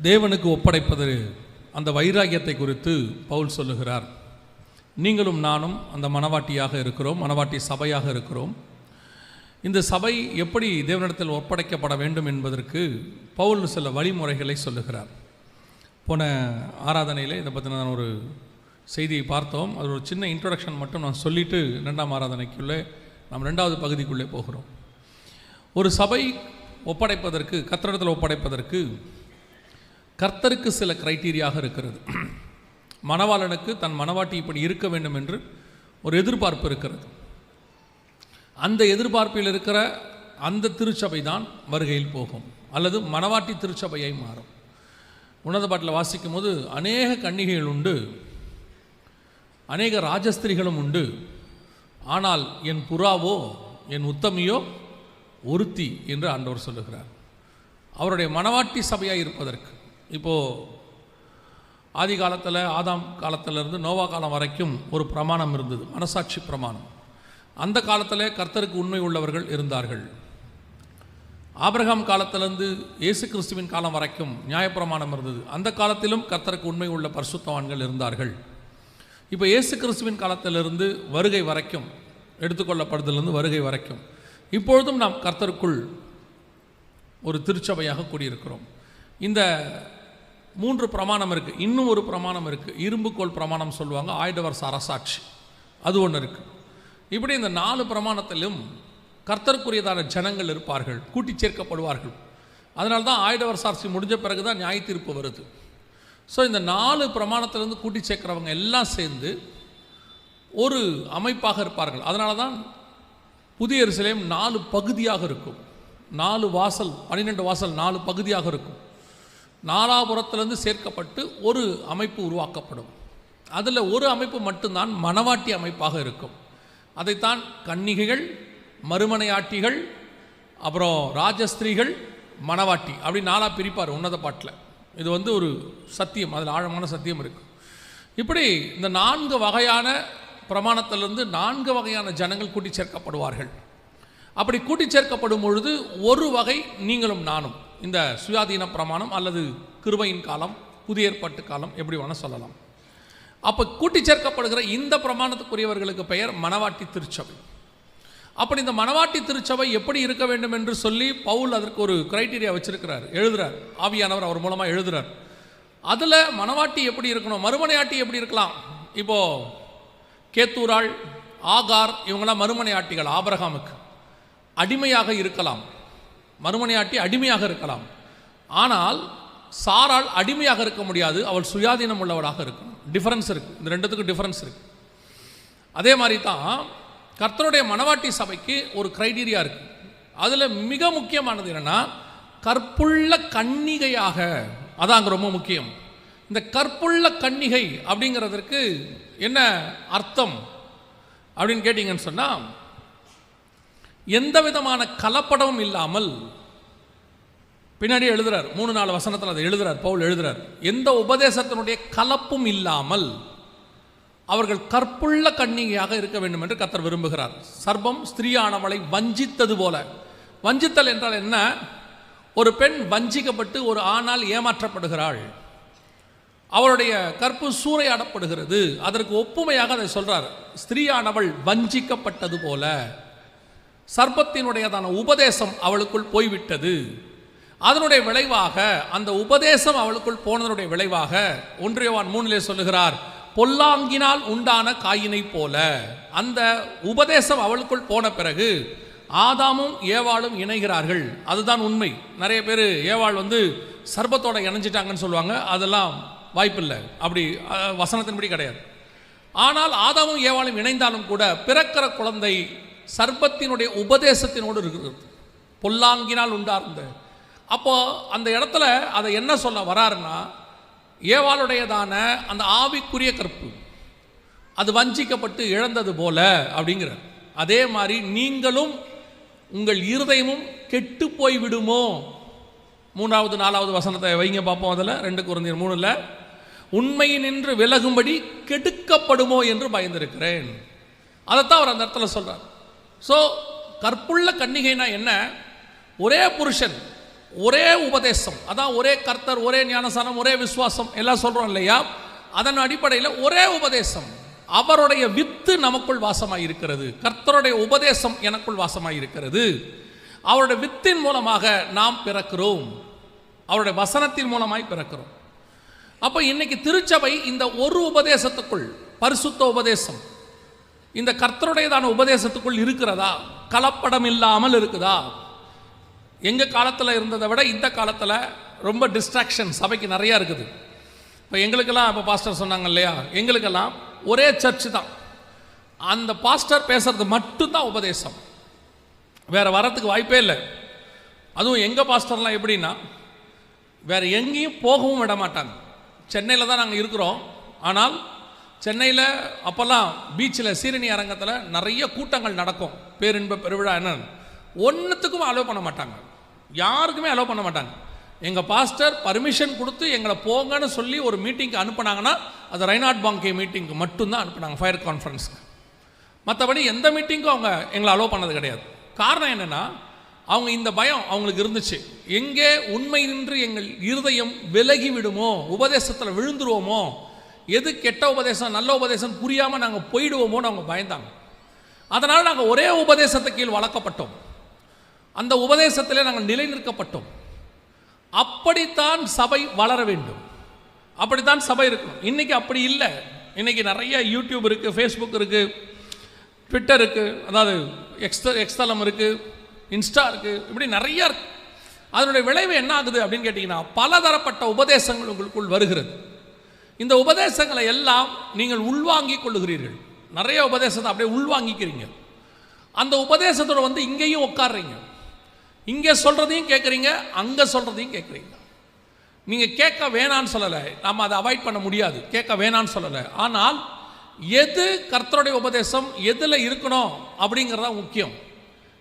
தேவனுக்கு ஒப்படைப்பது அந்த வைராகியத்தை குறித்து பவுல் சொல்லுகிறார். நீங்களும் நானும் அந்த மனவாட்டியாக இருக்கிறோம், மனவாட்டி சபையாக இருக்கிறோம். இந்த சபை எப்படி தேவனிடத்தில் ஒப்படைக்கப்பட வேண்டும் என்பதற்கு பவுல் சில வழிமுறைகளை சொல்லுகிறார். போன ஆராதனையில் இதை பற்றின நான் ஒரு செய்தியை பார்த்தோம். அது ஒரு சின்ன இன்ட்ரொடக்ஷன் மட்டும் நான் சொல்லிவிட்டு ரெண்டாம் ஆராதனைக்குள்ளே நாம் ரெண்டாவது பகுதிக்குள்ளே போகிறோம். ஒரு சபை ஒப்படைப்பதற்கு, கர்த்தரிடத்தில் ஒப்படைப்பதற்கு கர்த்தருக்கு சில கிரைட்டீரியாக இருக்கிறது. மணவாளனுக்கு தன் மணவாட்டி இப்படி இருக்க வேண்டும் என்று ஒரு எதிர்பார்ப்பு இருக்கிறது. அந்த எதிர்பார்ப்பில் இருக்கிற அந்த திருச்சபை தான் வருகையில் போகும், அல்லது மணவாட்டி திருச்சபையை மாறும். உன்னத பாட்டில் வாசிக்கும் போது அநேக கன்னிகைகள் உண்டு, அநேக ராஜஸ்திரிகளும் உண்டு, ஆனால் என் புறாவோ என் உத்தமியோ ஒருத்தி என்று ஆண்டவர் சொல்லுகிறார். அவருடைய மணவாட்டி சபையாக இருப்பதற்கு இப்போது ஆதி காலத்தில், ஆதாம் காலத்திலிருந்து நோவா காலம் வரைக்கும் ஒரு பிரமாணம் இருந்தது, மனசாட்சி பிரமாணம். அந்த காலத்தில் கர்த்தருக்கு உண்மை உள்ளவர்கள் இருந்தார்கள். ஆபிரகாம் காலத்திலிருந்து இயேசு கிறிஸ்துவின் காலம் வரைக்கும் நியாயப்பிரமாணம் இருந்தது. அந்த காலத்திலும் கர்த்தருக்கு உண்மை உள்ள பரிசுத்தவான்கள் இருந்தார்கள். இப்போ இயேசு கிறிஸ்துவின் காலத்திலிருந்து வருகை வரைக்கும், எடுத்துக்கொள்ளப்படுதலிருந்து வருகை வரைக்கும் இப்பொழுதும் நாம் கர்த்தருக்குள் ஒரு திருச்சபையாக கூடியிருக்கிறோம். இந்த 3 பிரமாணம் இருக்குது. இன்னும் ஒரு பிரமாணம் இருக்குது, இரும்புக்கோள் பிரமாணம் சொல்லுவாங்க, ஆயிடவர்ச அரசாட்சி, அது ஒன்று இருக்குது. இப்படி இந்த 4 பிரமாணத்திலும் கர்த்தருக்குரியதான ஜனங்கள் இருப்பார்கள், கூட்டி சேர்க்கப்படுவார்கள். அதனால தான் ஆயிடவர்ச அரசி முடிஞ்ச பிறகு தான் நியாய தீர்ப்பு வருது. ஸோ இந்த 4 பிரமாணத்திலேருந்து கூட்டி சேர்க்கிறவங்க எல்லாம் சேர்ந்து ஒரு அமைப்பாக இருப்பார்கள். அதனால தான் புதிய எருசலேம் 4 பகுதியாக இருக்கும். 4 வாசல், 12 வாசல் 4 பகுதியாக இருக்கும். 4புறத்திலிருந்து சேர்க்கப்பட்டு ஒரு அமைப்பு உருவாக்கப்படும். அதில் ஒரு அமைப்பு மட்டும்தான் மணவாட்டி அமைப்பாக இருக்கும். அதைத்தான் கன்னிகைகள், மறுமனையாட்டிகள், அப்புறம் ராஜஸ்திரீகள், மணவாட்டி, அப்படி 4 பிரிப்பார் உன்னத பாட்டில். இது ஒரு சத்தியம், அதில் ஆழமான சத்தியம் இருக்குது. இப்படி இந்த 4 வகையான பிரமாணத்திலிருந்து 4 வகையான ஜனங்கள் கூட்டி சேர்க்கப்படுவார்கள். அப்படி கூட்டி சேர்க்கப்படும் பொழுது ஒரு வகை நீங்களும் நானும், இந்த சுயாதீன பிரமாணம் அல்லது கிருபையின் காலம், புதிய ஏற்பாட்டு காலம், எப்படி வேணால் சொல்லலாம். அப்போ கூட்டி சேர்க்கப்படுகிற இந்த பிரமாணத்துக்குரியவர்களுக்கு பெயர் மணவாட்டி திருச்சபை. அப்படி இந்த மணவாட்டி திருச்சபை எப்படி இருக்க வேண்டும் என்று சொல்லி பவுல் அதற்கு ஒரு கிரைட்டீரியா வச்சிருக்கிறார், எழுதுறார். ஆவியானவர் அவர் மூலமாக எழுதுறார். அதில் மணவாட்டி எப்படி இருக்கணும், மறுமனையாட்டி எப்படி இருக்கலாம். இப்போது கேத்தூராள், ஆகார், இவங்களாம் மறுமனையாட்டிகள். ஆபிரகாமுக்கு அடிமையாக இருக்கலாம், மறுமனையாட்டி அடிமையாக இருக்கலாம். ஆனால் சாராள் அடிமையாக இருக்க முடியாது, அவள் சுயாதீனம் உள்ளவளாக இருக்கணும். டிஃபரன்ஸ் இருக்குது, இந்த ரெண்டுத்துக்கும் டிஃபரன்ஸ் இருக்குது. அதே மாதிரி தான் கர்த்தருடைய மணவாட்டி சபைக்கு ஒரு கிரைட்டீரியா இருக்குது. அதில் மிக முக்கியமானது என்னென்னா, கற்புள்ள கன்னிகையாக, அதான் அங்கே ரொம்ப முக்கியம். இந்த கற்புள்ள கன்னிகை அப்படிங்கிறதுக்கு என்ன அர்த்தம் அப்படின்னு கேட்டிங்கன்னு சொன்னால், எந்த விதமான கலப்படமும் இல்லாமல், பின்னாடி எழுதுறார் 3-4 வசனத்தில் அதை எழுதுறார், பவுல் எழுதுறார், எந்த உபதேசத்தினுடைய கலப்பும் இல்லாமல் அவர்கள் கற்புள்ள கன்னிகையாக இருக்க வேண்டும் என்று கர்த்தர் விரும்புகிறார். சர்ப்பம் ஸ்திரீயானவளை வஞ்சித்தது போல. வஞ்சித்தல் என்றால் என்ன? ஒரு பெண் வஞ்சிக்கப்பட்டு ஒரு ஆணால் ஏமாற்றப்படுகிறாள், அவளுடைய கற்பு சூறையாடப்படுகிறது. அதற்கு ஒப்புமையாக அதை சொல்றார். ஸ்திரீயானவள் வஞ்சிக்கப்பட்டது போல சர்ப்பத்தினுடையதான உபதேசம் அவளுக்குள் போய்விட்டது. அதனுடைய விளைவாக, அந்த உபதேசம் அவளுக்குள் போனதனுடைய விளைவாக 1 யோவான் 3 சொல்லுகிறார், பொல்லாங்கினால் உண்டான காயினை போல. அந்த உபதேசம் அவளுக்குள் போன பிறகு ஆதாமும் ஏவாளும் இணைகிறார்கள். அதுதான் உண்மை. நிறைய பேர் ஏவாள் சர்ப்பத்தோட இணைஞ்சிட்டாங்கன்னு சொல்லுவாங்க. அதெல்லாம் வாய்ப்பில்லை, அப்படி வசனத்தின்படி கிடையாது. ஆனால் ஆதாமும் ஏவாளும் இணைந்தாலும் கூட பிறக்கிற குழந்தை சர்ப்பத்தினுடைய உபதேசத்தினோடு இருக்கிறது, பொல்லாங்கினால் உண்டார்ந்த. அப்போ அந்த இடத்துல அதை என்ன சொல்ல வராருன்னா, ஏவாளுடையதான அந்த ஆவிக்குரிய கற்பு அது வஞ்சிக்கப்பட்டு இழந்தது போல அப்படிங்கிறார். அதே மாதிரி நீங்களும் உங்கள் இருதயமும் கெட்டு போய் விடுமோ. 3வது 4வது வசனத்தை வைங்க பார்ப்போம். அதில் 2 கொரிந்தியர் 3 உண்மையினின்று விலகும்படி கெடுக்கப்படுமோ என்று பயந்திருக்கிறேன். அதைத்தான் அவர் அந்த இடத்துல சொல்றார். ஸோ கற்புள்ள கன்னிகைனா என்ன? ஒரே புருஷன், ஒரே உபதேசம், அதான் ஒரே கர்த்தர், ஒரே ஞானசானம், ஒரே விசுவாசம் எல்லாம் சொல்றோம் இல்லையா? அதன் அடிப்படையில் ஒரே உபதேசம். அவருடைய வித்து நமக்குள் வாசமாய் இருக்கிறது. கர்த்தருடைய உபதேசம் எனக்குள் வாசமாய் இருக்கிறது. அவருடைய வித்தின் மூலமாக நாம் பிறக்கிறோம். அவருடைய வசனத்தின் மூலமாய் பிறக்கிறோம். அப்போ இன்னைக்கு திருச்சபை இந்த ஒரு உபதேசத்துக்குள், பரிசுத்த உபதேசம், இந்த கர்த்தருடையதான உபதேசத்துக்குள் இருக்கிறதா? கலப்படம் இல்லாமல் இருக்குதா? எங்க காலத்தில் இருந்ததை விட இந்த காலத்தில் ரொம்ப டிஸ்ட்ராக்ஷன் சபைக்கு நிறையா இருக்குது. இப்போ எங்களுக்கெல்லாம், இப்போ பாஸ்டர் சொன்னாங்க இல்லையா, எங்களுக்கெல்லாம் ஒரே சர்ச்சு தான். அந்த பாஸ்டர் பேசுறது மட்டும்தான் உபதேசம், வேற வரத்துக்கு வாய்ப்பே இல்லை. அதுவும் எங்கள் பாஸ்டர்லாம் எப்படின்னா, வேற எங்கேயும் போகவும் விட மாட்டாங்க. சென்னையில் தான் நாங்கள் இருக்கிறோம். ஆனால் சென்னையில் அப்போல்லாம் பீச்சில் சீரணி அரங்கத்தில் நிறைய கூட்டங்கள் நடக்கும், பேரின்ப பெருவிழா என்ன, ஒன்றுத்துக்கும் அலோவ் பண்ண மாட்டாங்க, யாருக்குமே அலோவ் பண்ண மாட்டாங்க. எங்கள் பாஸ்டர் பர்மிஷன் கொடுத்து எங்களை போங்கன்னு சொல்லி ஒரு மீட்டிங்க்கு அனுப்புனாங்கன்னா அது ரைனாட் பாங்கே மீட்டிங்க்கு மட்டும்தான் அனுப்புனாங்க, ஃபயர் கான்ஃபரன்ஸுக்கு. மற்றபடி எந்த மீட்டிங்க்கும் அவங்க எங்களை அலோவ் பண்ணது கிடையாது. காரணம் என்னென்னா, அவங்க இந்த பயம் அவங்களுக்கு இருந்துச்சு, எங்கே உண்மை நின்று எங்கள் இருதயம் விலகி விடுமோ, உபதேசத்தில் விழுந்துருவோமோ, எது கெட்ட உபதேசம் நல்ல உபதேசம் புரியாமல் நாங்கள் போயிடுவோமோன்னு அவங்க பயந்தாங்க. அதனால் நாங்கள் ஒரே உபதேசத்தை கீழ் வளர்க்கப்பட்டோம், அந்த உபதேசத்திலே நாங்கள் நிலை நிற்கப்பட்டோம். அப்படித்தான் சபை வளர வேண்டும், அப்படித்தான் சபை இருக்கணும். இன்னைக்கு அப்படி இல்லை. இன்னைக்கு நிறைய யூடியூப் இருக்குது, ஃபேஸ்புக் இருக்குது, ட்விட்டர் இருக்குது, அதாவது எக்ஸ்தலம் இருக்குது, இன்ஸ்டா இருக்குது, இப்படி நிறையா இருக்குது. அதனுடைய விளைவு என்ன ஆகுது அப்படின்னு கேட்டிங்கன்னா, பலதரப்பட்ட உபதேசங்கள் உங்களுக்குள் வருகிறது. இந்த உபதேசங்களை எல்லாம் நீங்கள் உள்வாங்கிக் கொள்ளுகிறீர்கள். நிறைய உபதேசத்தை அப்படியே உள்வாங்கிக்கிறீங்க. அந்த உபதேசத்தோட வந்து இங்கேயும் உட்காடுறீங்க, இங்கே சொல்கிறதையும் கேட்குறீங்க, அங்கே சொல்கிறதையும் கேட்குறீங்க. நீங்கள் கேட்க வேணான்னு சொல்லலை, நாம் அதை அவாய்ட் பண்ண முடியாது, கேட்க வேணான்னு சொல்லலை. ஆனால் எது கர்த்தருடைய உபதேசம், எதில் இருக்கணும் அப்படிங்கிறதா முக்கியம்.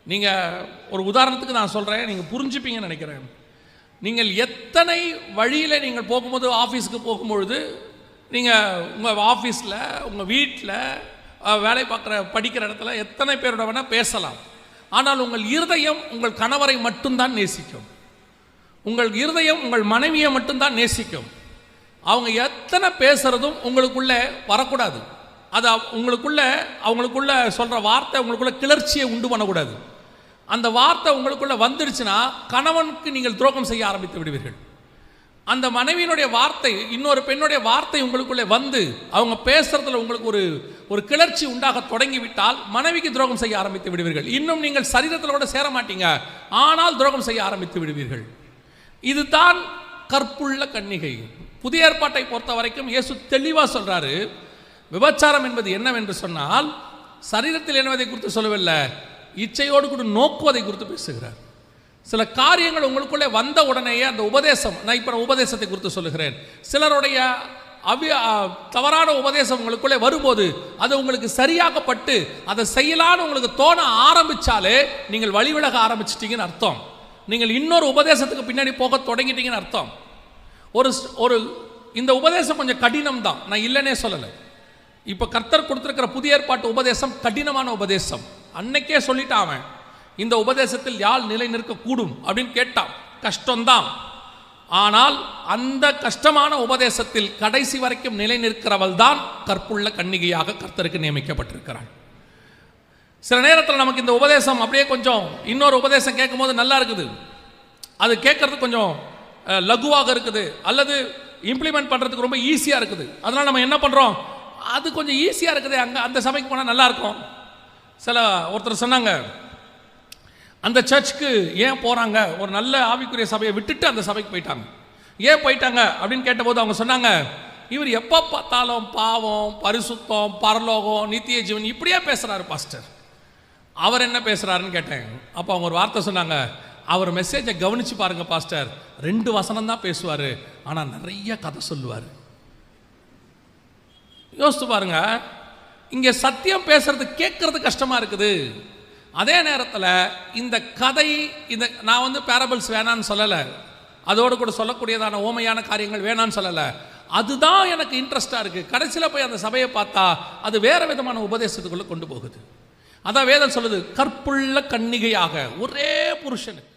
நீங்கள் ஒரு உதாரணத்துக்கு நான் சொல்கிறேன், நீங்கள் புரிஞ்சுப்பீங்கன்னு நினைக்கிறேன். நீங்கள் எத்தனை வழியில் நீங்கள் போகும்போது, ஆஃபீஸுக்கு போகும்பொழுது, நீங்கள் உங்கள் ஆஃபீஸில், உங்கள் வீட்டில், வேலை பார்க்குற படிக்கிற இடத்துல எத்தனை பேரோட வேணால் பேசலாம். ஆனால் உங்கள் இருதயம் உங்கள் கணவரை மட்டும்தான் நேசிக்கும், உங்கள் இருதயம் உங்கள் மனைவியை மட்டும்தான் நேசிக்கும். அவங்க எத்தனை பேசுகிறதும் உங்களுக்குள்ளே வரக்கூடாது. அது அவங்களுக்குள்ள சொல்கிற வார்த்தை உங்களுக்குள்ள கிளர்ச்சியை உண்டு பண்ணக்கூடாது. அந்த வார்த்தை உங்களுக்குள்ள வந்துடுச்சுன்னா கணவனுக்கு நீங்கள் துரோகம் செய்ய ஆரம்பித்து விடுவீர்கள். அந்த மனைவியினுடைய வார்த்தை, இன்னொரு பெண்ணுடைய வார்த்தை உங்களுக்குள்ளே வந்து அவங்க பேசுறதுல உங்களுக்கு ஒரு கிளர்ச்சி உண்டாக தொடங்கிவிட்டால் மனைவிக்கு துரோகம் செய்ய ஆரம்பித்து விடுவீர்கள். இன்னும் நீங்கள் சரீரத்தில் கூட சேர மாட்டீங்க, ஆனால் துரோகம் செய்ய ஆரம்பித்து விடுவீர்கள். இதுதான் கற்புள்ள கன்னிகை. புதிய ஏற்பாட்டை பொறுத்த வரைக்கும் இயேசு தெளிவாக சொல்றாரு, விபச்சாரம் என்பது என்னவென்று சொன்னால் சரீரத்தில் என்னவதை குறித்து சொல்லவில்லை, இச்சையோடு கூட நோக்குவதை குறித்து பேசுகிறார். சில காரியங்கள் உங்களுக்குள்ளே வந்த உடனேயே அந்த உபதேசம், நான் இப்போ உபதேசத்தை குறித்து சொல்லுகிறேன், சிலருடைய தவறான உபதேசம் உங்களுக்குள்ளே வரும்போது அது உங்களுக்கு சரியாக்கப்பட்டு அதை செய்யலான்னு உங்களுக்கு தோண ஆரம்பிச்சாலே நீங்கள் வழிவிலக ஆரம்பிச்சிட்டீங்கன்னு அர்த்தம். நீங்கள் இன்னொரு உபதேசத்துக்கு பின்னாடி போக தொடங்கிட்டீங்கன்னு அர்த்தம். ஒரு இந்த உபதேசம் கொஞ்சம் கடினம் தான், நான் இல்லைன்னே சொல்லலை. இப்போ கர்த்தர் கொடுத்துருக்கிற புதிய ஏற்பாட்டு உபதேசம் கடினமான உபதேசம். அன்னைக்கே சொல்லிட்டான் அவன், இந்த உபதேசத்தில் யாழ் நிலை நிற்க கூடும் அப்படின்னு கேட்டான். கஷ்டம்தான், ஆனால் அந்த கஷ்டமான உபதேசத்தில் கடைசி வரைக்கும் நிலை நிற்கிறவள் தான் கற்புள்ள கன்னிகையாக கர்த்தருக்கு நியமிக்கப்பட்டிருக்கிறாள். சில நேரத்தில் நமக்கு இந்த உபதேசம் அப்படியே கொஞ்சம் இன்னொரு உபதேசம் கேட்கும் போது நல்லா இருக்குது, அது கேட்கறதுக்கு கொஞ்சம் லகுவாக இருக்குது, அல்லது இம்ப்ளிமெண்ட் பண்ணுறதுக்கு ரொம்ப ஈஸியாக இருக்குது. அதனால் நம்ம என்ன பண்ணுறோம், அது கொஞ்சம் ஈஸியாக இருக்குது, அங்கே அந்த சபைக்கு போனால் நல்லாயிருக்கும். ஒருத்தர் சொன்னாங்க, அந்த சர்ச்சுக்கு ஏன் போகிறாங்க, ஒரு நல்ல ஆவிக்குரிய சபையை விட்டுட்டு அந்த சபைக்கு போயிட்டாங்க. ஏன் போயிட்டாங்க அப்படின்னு கேட்டபோது அவங்க சொன்னாங்க, இவர் எப்போ பார்த்தாலும் பாவம், பரிசுத்தம், பரலோகம், நித்திய ஜீவன் இப்படியே பேசுகிறாரு பாஸ்டர், அவர் என்ன பேசுகிறாருன்னு கேட்டேன். அப்போ அவங்க ஒரு வார்த்தை சொன்னாங்க, அவர் மெசேஜை கவனித்து பாருங்க பாஸ்டர், 2 வசனம் தான் பேசுவார், ஆனால் நிறைய கதை சொல்லுவார். யோசித்து பாருங்க, இங்கே சத்தியம் பேசுறது கேட்கறது கஷ்டமாக இருக்குது. அதே நேரத்தில் இந்த கதை, நான் பேரபிள்ஸ் வேணான்னு சொல்லலை, அதோடு கூட சொல்லக்கூடியதான ஓமையான காரியங்கள் வேணான்னு சொல்லலை, அதுதான் எனக்கு இன்ட்ரெஸ்டாக இருக்குது. கடைசியில் போய் அந்த சபையை பார்த்தா அது வேறு விதமான உபதேசத்துக்குள்ளே கொண்டு போகுது. அதான் வேதம் சொல்லுது, கற்புள்ள கன்னிகையாக ஒரே புருஷனுக்கு